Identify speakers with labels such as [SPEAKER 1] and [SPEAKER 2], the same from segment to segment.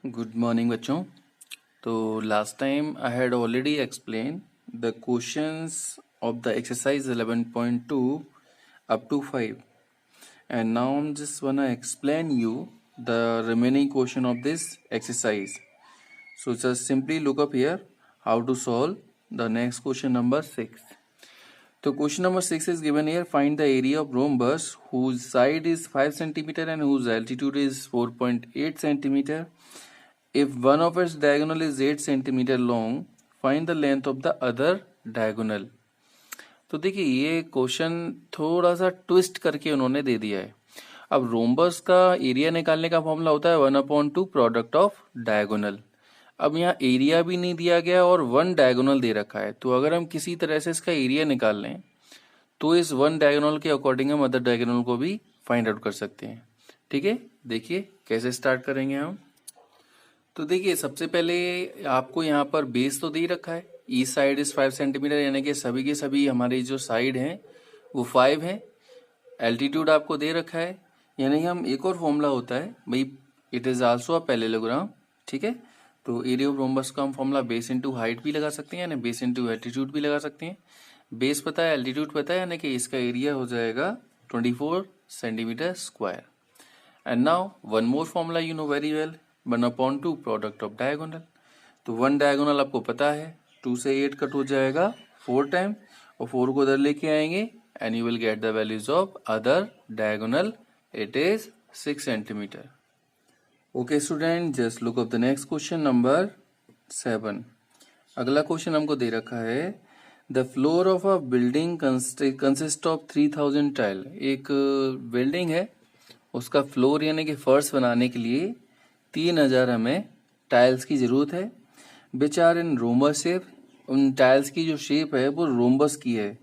[SPEAKER 1] Good morning बच्चों। तो last time I had already explain the questions of the exercise 11.2 up to 5, and now I'm just wanna explain you the remaining question of this exercise. So just simply look up here how to solve the next question number 6. So question number 6 is given here. Find the area of rhombus whose side is 5 centimeter and whose altitude is 4.8 centimeter. If one of its diagonal is 8 centimeter long, find the length of the other diagonal. तो देखिए ये question थोड़ा सा twist करके उन्होंने दे दिया है। अब रोम्बस का एरिया निकालने का फॉर्मूला होता है 1/2 प्रोडक्ट ऑफ डायगोनल। अब यहाँ एरिया भी नहीं दिया गया और 1 डायगोनल दे रखा है, तो अगर हम किसी तरह से इसका एरिया निकाल लें तो इस 1 डायगोनल के अकॉर्डिंग हम अदर डायगोनल को भी फाइंड आउट कर सकते हैं। ठीक है, देखिए कैसे स्टार्ट करेंगे हम। तो देखिए सबसे पहले आपको यहाँ पर बेस तो दे रखा है, ईस्ट साइड इज 5 सेंटीमीटर, यानी कि सभी के सभी हमारी जो साइड हैं वो 5 है। एल्टीट्यूड आपको दे रखा है, यानी कि हम एक और फॉर्मूला होता है भाई, it is also a parallelogram. ठीक है, तो एरिया ऑफ रोम्बस का हम फॉर्मूला बेस इंटू हाइट भी लगा सकते हैं, यानी बेस इंटू एल्टीट्यूड भी लगा सकते हैं। बेस पता है, एल्टीट्यूड पता है, यानी कि इसका एरिया हो जाएगा 24 centimetre square. And now one more formula you know very well, 1/2 product of diagonal. तो 1 डायगोनल आपको पता है, 2 से 8 कट हो जाएगा 4 टाइम, और 4 को उधर लेके आएंगे and you will get the values of other diagonal, it is 6 centimetre. Okay student, just look of the next question number 7। अगला क्वेश्चन हमको दे रखा है, the floor of a building consist of 3000 tile. एक बिल्डिंग है, उसका floor यानी कि फर्श बनाने के लिए 3000 हमें टाइल्स की जरूरत है। Which are in rhombus shape, उन टाइल्स की जो शेप है वो रोम्बस की है।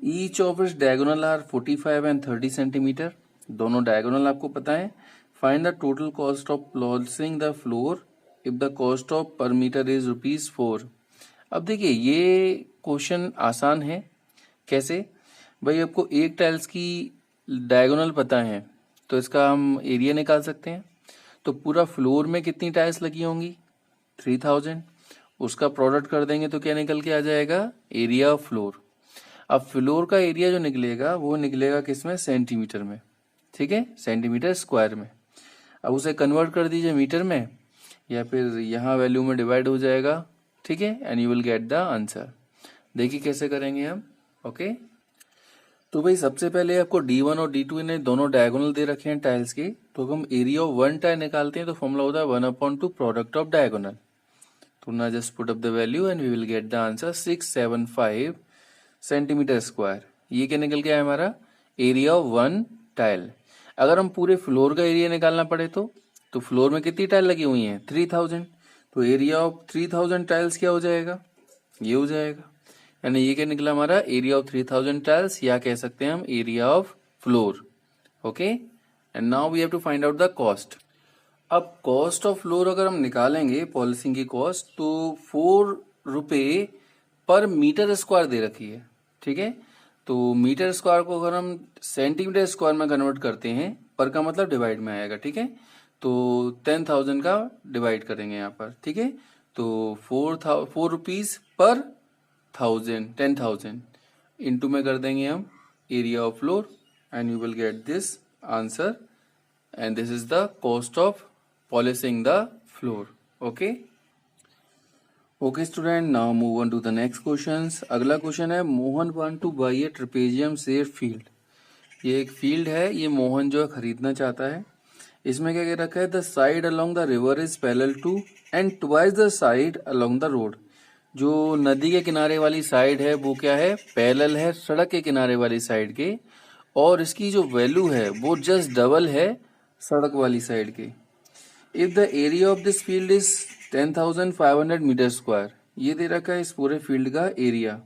[SPEAKER 1] Each of its diagonal are 45 and 30 centimetre, दोनों डायगोनल आपको पता है। Find the total cost of polishing the floor if the cost of per metre is ₹4। अब देखिए ये क्वेश्चन आसान है। कैसे भाई, आपको एक टाइल्स की डायगोनल पता है तो इसका हम एरिया निकाल सकते हैं। तो पूरा फ्लोर में कितनी टाइल्स लगी होंगी, 3000, उसका प्रोडक्ट कर देंगे तो क्या निकल के आ जाएगा, एरिया ऑफ फ्लोर। अब फ्लोर का एरिया जो निकलेगा वो निकलेगा किसमें, सेंटीमीटर में। ठीक है, सेंटीमीटर स्क्वायर में। अब उसे कन्वर्ट कर दीजिए मीटर में, या फिर यहाँ वैल्यू में डिवाइड हो जाएगा। ठीक है, and you will get the answer. देखिए कैसे करेंगे हम। ओके, तो भाई सबसे पहले आपको D1 और D2 इन्हें दोनों डायगोनल दे रखे हैं टाइल्स के, तो हम एरिया ऑफ 1 टाइल निकालते हैं तो फॉर्मूला होता है 1/2 प्रोडक्ट ऑफ डायगोनल। तो ना just put up the value and we will get the answer 675 centimetre square. ये क्या निकल गया है हमारा, एरिया ऑफ 1 टाइल। अगर हम पूरे फ्लोर का एरिया निकालना पड़े तो फ्लोर में कितनी टाइल लगी हुई है, 3000, तो एरिया ऑफ 3000 टाइल्स क्या हो जाएगा, ये हो जाएगा। यानी ये क्या निकला हमारा, एरिया ऑफ 3000 टाइल्स, या कह सकते हैं हम area of floor. Okay, and now we have to find out the cost. अब कॉस्ट ऑफ फ्लोर अगर हम निकालेंगे, पॉलिशिंग की कॉस्ट, तो ₹4 पर मीटर स्क्वायर दे रखी है। ठीक है, तो मीटर स्क्वायर को अगर हम सेंटीमीटर स्क्वायर में कन्वर्ट करते हैं, पर का मतलब डिवाइड में आएगा। ठीक है, तो 10,000 का डिवाइड करेंगे यहाँ पर। ठीक है, तो ₹4 पर 10,000 इंटू में कर देंगे हम area of floor, and you will get this answer, and this is the cost of polishing the floor. Okay okay student, now move on to the next question. अगला क्वेश्चन है, Mohan want to buy a trapezium shape field. ये एक field है, ये मोहन जो है खरीदना चाहता है। इसमें क्या कह रखा है, the side along the river is parallel to and twice the side along the road. जो नदी के किनारे वाली साइड है वो क्या है, पैरेलल है सड़क के किनारे वाली साइड के, और इसकी जो वैल्यू है वो जस्ट डबल है सड़क वाली साइड के। If the area of this field is 10,500 metre square, ये दे रखा है इस पूरे फील्ड का area.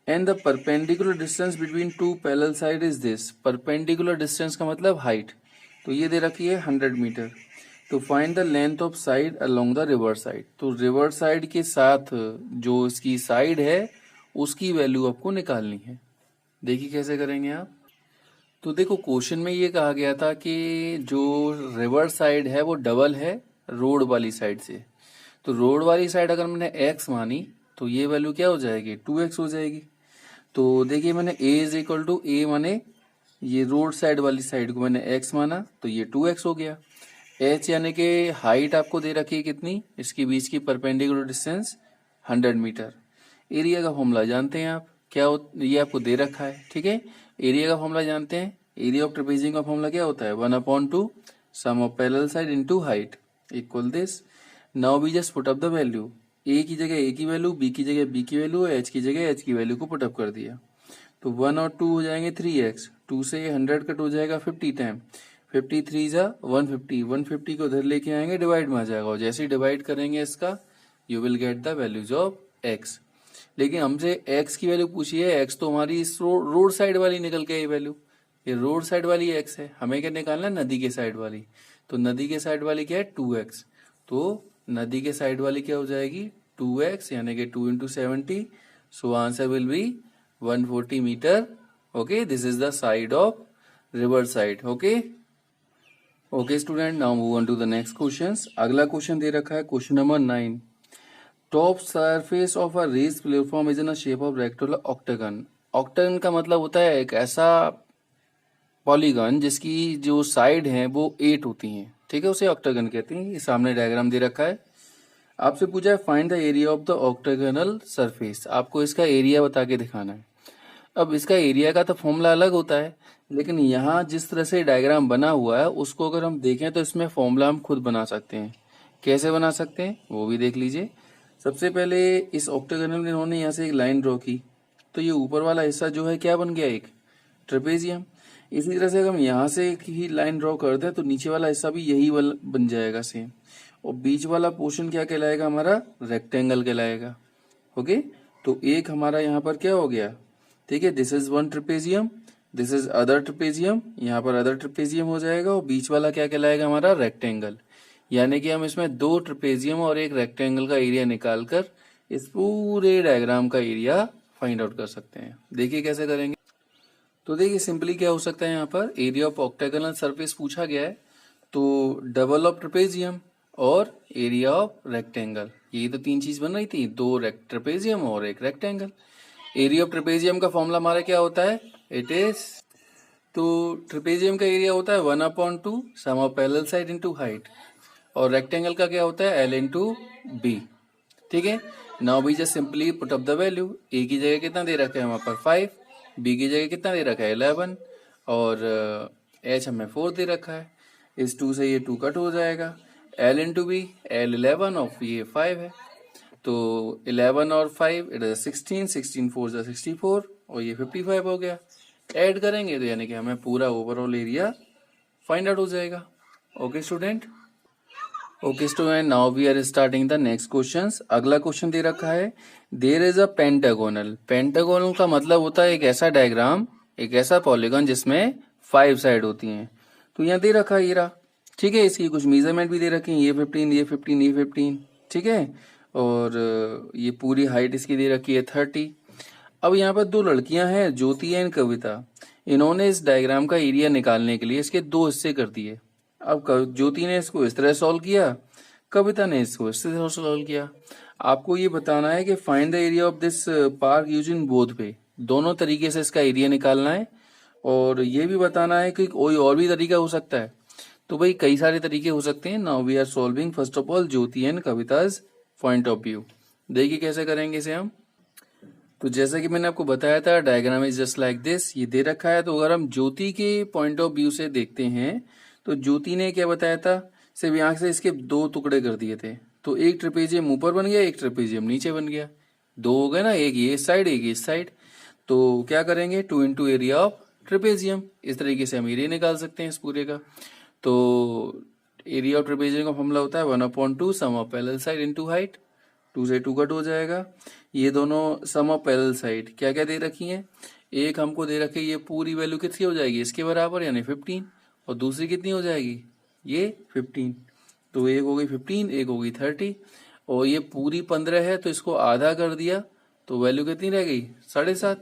[SPEAKER 1] And the perpendicular distance between two parallel side is this. Perpendicular distance का मतलब हाइट, तो ये दे रखी है 100 मीटर। तो find the length of side along the river side. तो रिवर साइड के साथ जो इसकी साइड है उसकी वैल्यू आपको निकालनी है। देखिए कैसे करेंगे आप। तो देखो क्वेश्चन में ये कहा गया था कि जो रिवर साइड है वो डबल है रोड वाली साइड से। तो रोड वाली साइड अगर मैंने x मानी तो ये वैल्यू क्या हो जाएगी 2x हो जाएगी। तो देखिए मैंने a इज इक्वल टू ए माने ये रोड साइड वाली साइड को मैंने x माना तो ये 2x हो गया। h यानी कि हाइट आपको दे रखी है कितनी, इसके बीच की परपेंडिकुलर डिस्टेंस 100 मीटर। एरिया का फॉर्मूला जानते हैं आप क्या ये आपको दे रखा है, ठीक है। एरिया का फॉर्मूला जानते हैं, एरिया ऑफ ट्रेपेजियम का फॉर्मूला क्या होता है 1/2 sum of parallel side into height equal this. Now we just put up the value, A की जगह ए की वैल्यू, बी की जगह बी की वैल्यू, एच की जगह एच की वैल्यू को पुटअप कर दिया। तो 1 और 2 हो जाएंगे 3x, 2 से 100 कट हो जाएगा 50 टाइम, 53 जा 150, 150 को उधर लेके आएंगे डिवाइड में आ जाएगा, और जैसे ही डिवाइड करेंगे इसका you will get the values of x। लेकिन हमसे x की वैल्यू पूछी है, x तो हमारी इस रोड साइड वाली निकल के ये वैल्यू, ये रोड साइड वाली x है, हमें क्या निकालना है नदी के साइड वाली। तो नदी के साइड वाली क्या है 2x, तो नदी के साइड वाली क्या हो जाएगी 2x यानी कि 2 into 70, so answer will be 140 metre. Okay, this is the side of river side. Okay student, now move on to the next question. अगला क्वेश्चन दे रखा है question number 9। Top surface of a raised platform is in a shape of rectangular octagon. Octagon का मतलब होता है एक ऐसा पॉलीगन जिसकी जो साइड है वो 8 होती हैं, ठीक है, उसे ऑक्टागन कहते हैं। ये सामने डायग्राम दे रखा है, आपसे पूछा है find the area of the octagonal surface, आपको इसका एरिया बता के दिखाना है। अब इसका एरिया का तो फॉर्मूला अलग होता है, लेकिन यहाँ जिस तरह से डायग्राम बना हुआ है उसको अगर हम देखें तो इसमें फॉर्मूला हम खुद बना सकते हैं। कैसे बना सकते हैं वो भी देख लीजिए। सबसे पहले इस ऑक्टागोनल में इन्होंने यहाँ से एक लाइन ड्रॉ की, तो ये ऊपर वाला हिस्सा जो है क्या बन गया एक ट्रेपेजियम। इसी तरह से अगर हम यहाँ से एक ही लाइन ड्रॉ कर दें तो नीचे वाला हिस्सा भी यही वाला बन जाएगा सेम, और बीच वाला पोर्शन क्या कहलाएगा हमारा रेक्टेंगल कहलाएगा। ओके, तो एक हमारा यहाँ पर क्या हो गया, ठीक है, this is one trapezium, this is other trapezium, यहाँ पर अदर ट्रेपेजियम हो जाएगा, और बीच वाला क्या कहलाएगा हमारा रेक्टेंगल। यानी कि हम इसमें 2 ट्रेपेजियम और एक रेक्टेंगल का एरिया निकालकर इस पूरे डायग्राम का एरिया फाइंड आउट कर सकते हैं। देखिए कैसे करेंगे। तो देखिए सिंपली क्या हो सकता है, यहाँ पर एरिया ऑफ ऑक्टागोनल सरफेस पूछा गया है, तो डबल ऑफ ट्रेपेजियम और एरिया ऑफ रेक्टेंगल, ये तो 3 चीज बन रही थी, 2 ट्रेपेजियम और एक रेक्टेंगल। एरिया ऑफ ट्रेपेजियम का फॉर्मूला हमारा क्या होता है, इट इज, तो ट्रेपेजियम का एरिया होता है 1/2 sum of parallel side into height, और रेक्टेंगल का क्या होता है L/B। ठीक है, now we just simply put up the value. A की जगह कितना दे रखा है वहां पर 5, बी की जगह कितना दे रखा है 11, और एच हमें 4 दे रखा है। इस 2 से ये 2 कट हो जाएगा, L/B, L11 और ये 5 है, तो 11 और 5 इट इज 16, 16 4 जा 64, और ये 55 हो गया। ऐड करेंगे तो यानी कि हमें पूरा ओवरऑल एरिया फाइंड आउट हो जाएगा। Okay student, now we are starting the next question. अगला क्वेश्चन दे रखा है there is a pentagonal. Pentagonal का मतलब होता है एक ऐसा डायग्राम, एक ऐसा पॉलीगन जिसमें 5 साइड होती हैं। तो यहाँ दे रखा है ये रहा, ठीक है, इसकी कुछ मेजरमेंट भी दे रखी है, ये 15, ये 15, ये 15, ठीक है, और ये पूरी हाइट इसकी दे रखी है 30। अब यहाँ पर 2 लड़कियां हैं, ज्योति एंड कविता, इन्होंने इस डायग्राम का एरिया निकालने के लिए इसके 2 हिस्से कर दिए। अब ज्योति ने इसको इस तरह सॉल्व किया, कविता ने इसको इस तरह सॉल्व किया। आपको ये बताना है कि find the area of this park using both way, दोनों तरीके से इसका एरिया निकालना है, और ये भी बताना है कि कोई और भी तरीका हो सकता है। तो भाई कई सारे तरीके हो सकते हैं। Now we are solving first of all Jyoti and Kavita's point of view. देखिए कैसे करेंगे इसे हम। तो जैसा कि मैंने आपको बताया था diagram is just like this, ये दे रखा है। तो अगर हम ज्योति के पॉइंट ऑफ व्यू से देखते हैं तो ज्योति ने क्या बताया था, सिर्फ यहाँ से इसके 2 टुकड़े कर दिए थे, तो एक ट्रेपेजियम ऊपर बन गया, एक ट्रेपेजियम नीचे बन गया, 2 हो गए ना, एक ये इस साइड एक इस साइड। तो क्या करेंगे 2 इंटू एरिया ऑफ ट्रेपेजियम, इस तरीके से हम एरिया निकाल सकते हैं इस पूरे का। तो एरिया ऑफ ट्रेपेजियम का फॉर्मूला होता है 1/2 sum of parallel side into height, 2 से 2 कट हो जाएगा। ये दोनों सम ऑफ पैरेलल साइड क्या क्या दे रखी हैं, एक हमको दे रखी है ये पूरी वैल्यू कितनी हो जाएगी इसके बराबर यानी 15, और दूसरी कितनी हो जाएगी ये 15। तो एक हो गई 15, एक हो गई 30, और ये पूरी 15 है तो इसको आधा कर दिया तो वैल्यू कितनी रह गई 7.5।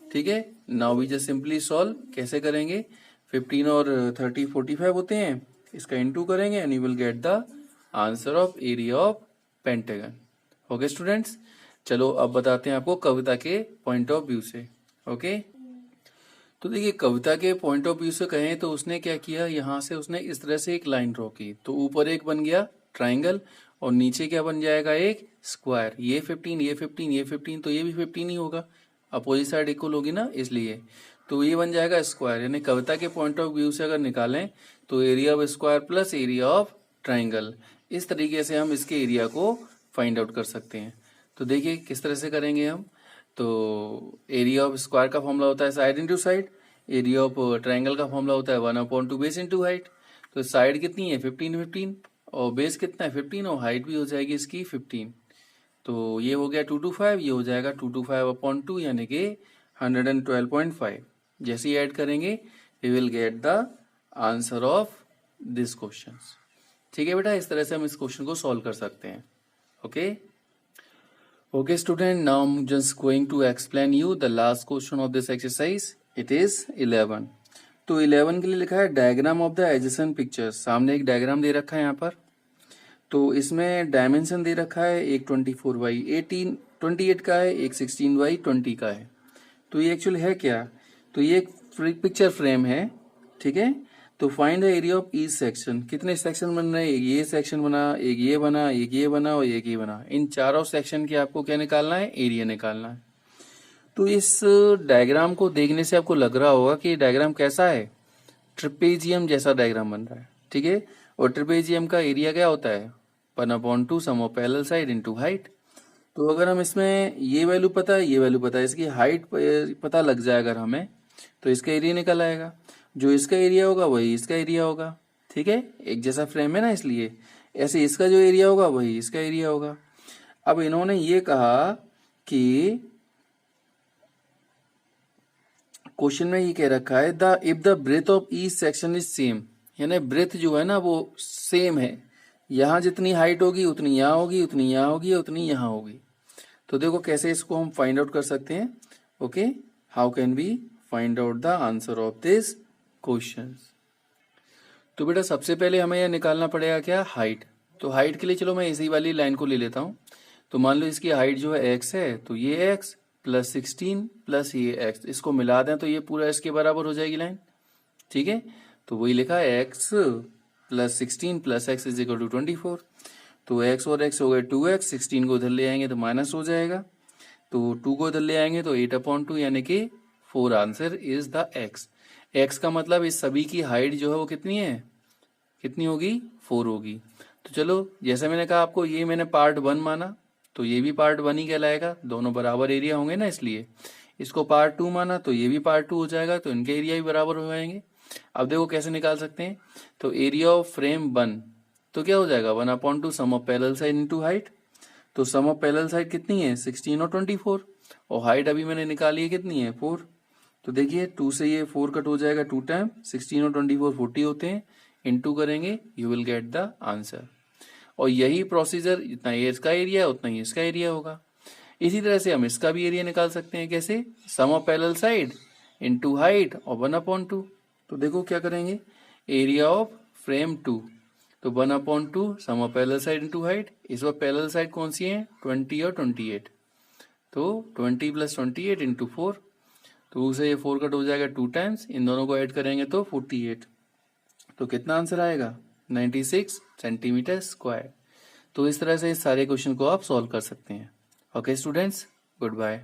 [SPEAKER 1] ठीक है, now we just simply solve. कैसे करेंगे, 15 और 30 45 होते हैं, इसका इनटू करेंगे and you will get the answer of area of pentagon. Okay students, चलो अब बताते हैं आपको कविता के पॉइंट ऑफ व्यू से। ओके, तो देखिए कविता के पॉइंट ऑफ व्यू से कहें तो उसने क्या किया, यहाँ से उसने इस तरह से एक लाइन ड्रॉ की, तो ऊपर एक बन गया ट्राइंगल और नीचे क्या बन जाएगा, एक स्क्वायर। ये 15, ये 15, ये 15, तो ये भी 15 ही होगा, अपोजिट साइड इक्वल होगी ना, इसलिए तो ये बन जाएगा स्क्वायर। यानी कविता के पॉइंट ऑफ व्यू से अगर निकालें तो area of square plus area of triangle, इस तरीके से हम इसके एरिया को फाइंड आउट कर सकते हैं। तो देखिए किस तरह से करेंगे हम। तो एरिया ऑफ स्क्वायर का फॉर्मूला होता है side into side, area of triangle का फॉर्मूला होता है 1/2 बेस इंटू हाइट। तो साइड कितनी है 15 15 और बेस कितना है 15 और हाइट भी हो जाएगी इसकी 15। तो ये हो गया 225, ये हो जाएगा 225/2 यानी कि 112.5। जैसे ही ऐड करेंगे we will get the answer of this question. ठीक है बेटा, इस तरह से हम इस क्वेश्चन को सॉल्व कर सकते हैं। Okay okay student, now I am just going to explain you the last question of this exercise. It is 11। तो 11 के लिए लिखा है diagram of the adjacent pictures. सामने एक डायग्राम दे रखा है यहाँ पर, तो इसमें डायमेंशन दे रखा है, एक 24/28 का है, एक 16/20 का है। तो ये एक्चुअली है क्या, तो ये एक पिक्चर फ्रेम है, ठीक है। तो find the area of each section, कितने सेक्शन बन रहे हैं, एक ये सेक्शन बना, एक ये बना, एक ये बना और एक ये बना। इन चारों सेक्शन की आपको क्या निकालना है, एरिया निकालना है। तो इस डायग्राम को देखने से आपको लग रहा होगा कि डायग्राम कैसा है, ट्रिपेजियम जैसा डायग्राम बन रहा है, ठीक है। और ट्रिपेजियम का एरिया क्या होता है 1/2 sum of parallel side into height. तो अगर हम इसमें ये वैल्यू पता है, ये वैल्यू पता है, इसकी हाइट पता लग जाए अगर हमें, तो इसका एरिया निकल आएगा। जो इसका एरिया होगा वही इसका एरिया होगा, ठीक है, एक जैसा फ्रेम है ना, इसलिए ऐसे इसका जो एरिया होगा वही इसका एरिया होगा। अब इन्होंने ये कहा कि क्वेश्चन में ये कह रखा है the if the breadth of each section is same, यानी ब्रेथ जो है ना वो सेम है, यहाँ जितनी हाइट होगी उतनी यहाँ होगी, उतनी यहाँ होगी, उतनी यहाँ होगी। तो देखो कैसे इसको हम फाइंड आउट कर सकते हैं। Okay, how can we find out the answer of this question. तो बेटा सबसे पहले हमें यह निकालना पड़ेगा क्या, हाइट। तो हाइट के लिए चलो मैं इसी वाली लाइन को ले लेता हूँ। तो मान लो इसकी हाइट जो है x है, तो ये x प्लस 16 प्लस ये x, इसको मिला दें तो ये पूरा इसके बराबर हो जाएगी लाइन, ठीक है। तो वही लिखा है x plus 16 plus x is equal to 24। तो x और x हो गए 2x, 16 को इधर ले आएंगे तो माइनस हो जाएगा, तो 2 को इधर ले आएंगे तो 8/2 यानी कि 4 answer is the x। x का मतलब इस सभी की हाइट जो है वो कितनी है, कितनी होगी 4 होगी। तो चलो जैसे मैंने कहा आपको, ये मैंने पार्ट 1 माना तो ये भी पार्ट 1 ही कहलाएगा, दोनों बराबर एरिया होंगे ना, इसलिए इसको पार्ट 2 माना तो ये भी पार्ट 2 हो जाएगा, तो इनके एरिया भी बराबर हो जाएंगे। अब देखो कैसे निकाल सकते हैं। तो एरिया ऑफ फ्रेम 1 तो क्या हो जाएगा 1/2 sum of parallel side into height. तो सम ऑफ पैरेलल साइड कितनी है 16 और 24, और हाइट अभी मैंने निकाली है कितनी है 4। तो देखिए 2 से ये 4 कट हो जाएगा 2 टाइम, 16 और 24 40 होते हैं, इनटू करेंगे you will get the answer. और यही प्रोसीजर, जितना ये इसका एरिया है उतना ही इसका एरिया होगा। इसी तरह से हम इसका भी एरिया निकाल सकते हैं, कैसे, sum of parallel side into height और 1/2। तो देखो क्या करेंगे, एरिया ऑफ फ्रेम 2, तो 1/2 sum of parallel side into height. इस वक्त पैरेलल साइड कौन सी है 20 और 28, तो 20 प्लस 28 इंटू 4, तो उसे ये 4 कट हो जाएगा 2 टाइम्स, इन दोनों को ऐड करेंगे तो 48। तो कितना आंसर आएगा 96 सेंटीमीटर स्क्वायर। तो इस तरह से इस सारे क्वेश्चन को आप सॉल्व कर सकते हैं। Okay students, good bye.